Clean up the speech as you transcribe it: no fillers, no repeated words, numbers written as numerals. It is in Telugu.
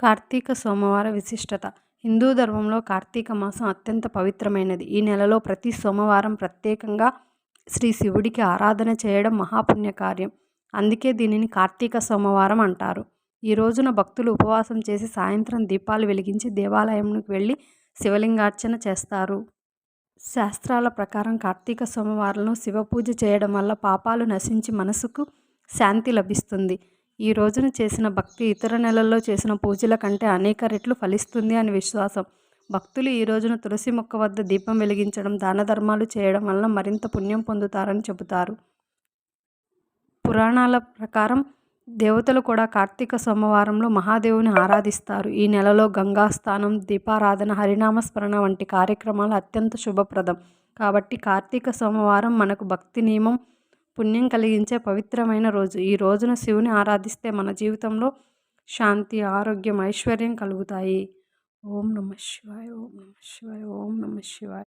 కార్తీక సోమవార విశిష్టత. హిందూ ధర్మంలో కార్తీక మాసం అత్యంత పవిత్రమైనది. ఈ నెలలో ప్రతి సోమవారం ప్రత్యేకంగా శ్రీ శివుడికి ఆరాధన చేయడం మహాపుణ్య కార్యం. అందుకే దీనిని కార్తీక సోమవారం అంటారు. ఈ రోజున భక్తులు ఉపవాసం చేసి సాయంత్రం దీపాలు వెలిగించి దేవాలయంకు వెళ్ళి శివలింగార్చన చేస్తారు. శాస్త్రాల ప్రకారం కార్తీక సోమవారంలో శివపూజ చేయడం వల్ల పాపాలు నశించి మనసుకు శాంతి లభిస్తుంది. ఈ రోజున చేసిన భక్తి ఇతర నెలల్లో చేసిన పూజల కంటే అనేక రెట్లు ఫలిస్తుంది అని విశ్వాసం. భక్తులు ఈ రోజున తులసి మొక్క వద్ద దీపం వెలిగించడం, దాన ధర్మాలు చేయడం వలన మరింత పుణ్యం పొందుతారని చెబుతారు. పురాణాల ప్రకారం దేవతలు కూడా కార్తీక సోమవారంలో మహాదేవుని ఆరాధిస్తారు. ఈ నెలలో గంగా స్నానం, దీపారాధన, హరినామస్మరణ వంటి కార్యక్రమాలు అత్యంత శుభప్రదం. కాబట్టి కార్తీక సోమవారం మనకు భక్తి, నియమం, పుణ్యం కలిగించే పవిత్రమైన రోజు. ఈ రోజున శివుని ఆరాధిస్తే మన జీవితంలో శాంతి, ఆరోగ్యం, ఐశ్వర్యం కలుగుతాయి. ఓం నమః శివాయ, ఓం నమః శివాయ, ఓం నమః శివాయ.